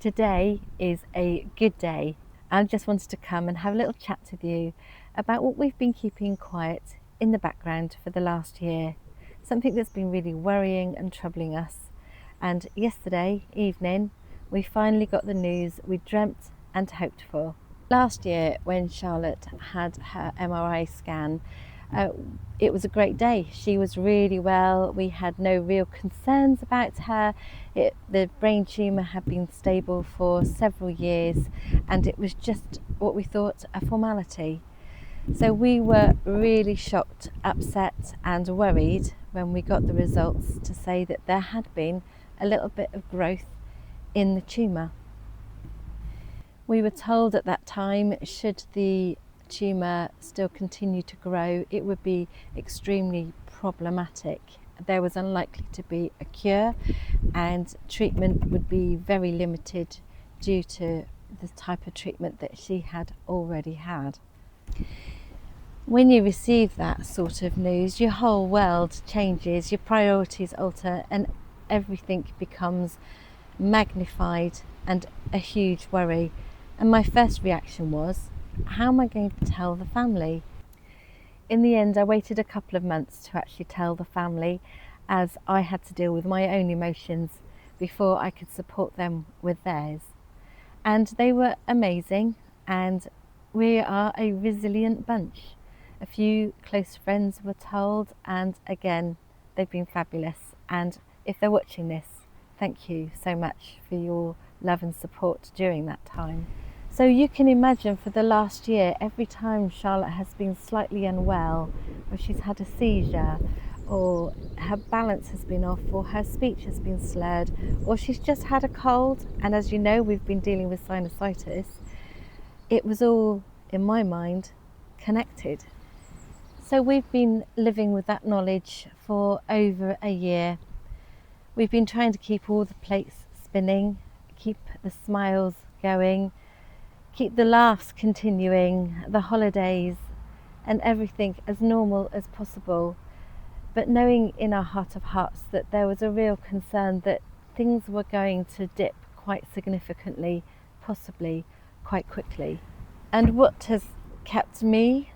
Today is a good day. I just wanted to come and have a little chat with you about what we've been keeping quiet in the background for the last year, something that's been really worrying and troubling us. And yesterday evening, we finally got the news we dreamt and hoped for. Last year, when Charlotte had her MRI scan, it was a great day. She was really well. We had no real concerns about her. The brain tumour had been stable for several years, and it was just what we thought a formality. So we were really shocked, upset and worried when we got the results to say that there had been a little bit of growth in the tumour. We were told at that time, should the tumour still continue to grow, it would be extremely problematic. There was unlikely to be a cure, and treatment would be very limited due to the type of treatment that she had already had. When you receive that sort of news, your whole world changes, your priorities alter, and everything becomes magnified and a huge worry. And my first reaction was, how am I going to tell the family? In the end, I waited a couple of months to actually tell the family, as I had to deal with my own emotions before I could support them with theirs. And they were amazing, and we are a resilient bunch. A few close friends were told, and again, they've been fabulous. And if they're watching this, thank you so much for your love and support during that time. So you can imagine, for the last year, every time Charlotte has been slightly unwell, or she's had a seizure, or her balance has been off, or her speech has been slurred, or she's just had a cold, and as you know, we've been dealing with sinusitis, it was all, in my mind, connected. So we've been living with that knowledge for over a year. We've been trying to keep all the plates spinning, keep the smiles going, keep the laughs continuing, the holidays and everything as normal as possible, but knowing in our heart of hearts that there was a real concern that things were going to dip quite significantly, possibly quite quickly. And what has kept me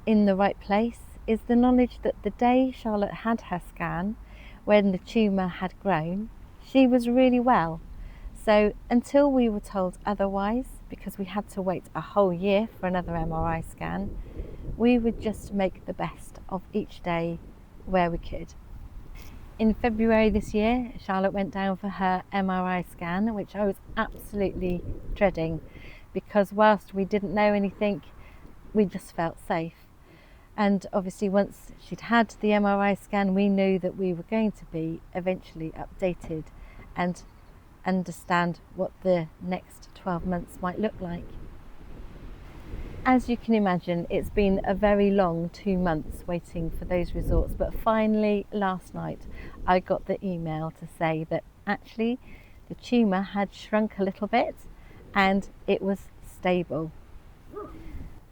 in the right place is the knowledge that the day Charlotte had her scan, when the tumour had grown, she was really well. So until we were told otherwise, because we had to wait a whole year for another MRI scan, we would just make the best of each day where we could. In February this year, Charlotte went down for her MRI scan, which I was absolutely dreading, because whilst we didn't know anything, we just felt safe. And obviously once she'd had the MRI scan, we knew that we were going to be eventually updated and understand what the next 12 months might look like. As you can imagine, it's been a very long 2 months waiting for those results, but finally last night I got the email to say that actually the tumour had shrunk a little bit and it was stable.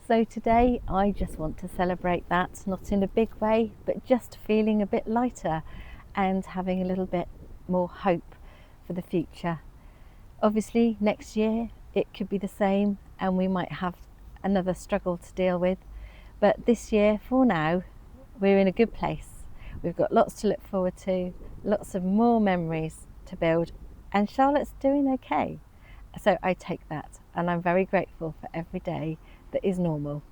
So today I just want to celebrate that, not in a big way, but just feeling a bit lighter and having a little bit more hope for the future. Obviously next year it could be the same and we might have another struggle to deal with, but this year, for now, we're in a good place. We've got lots to look forward to, lots of more memories to build, and Charlotte's doing okay. So I take that, and I'm very grateful for every day that is normal.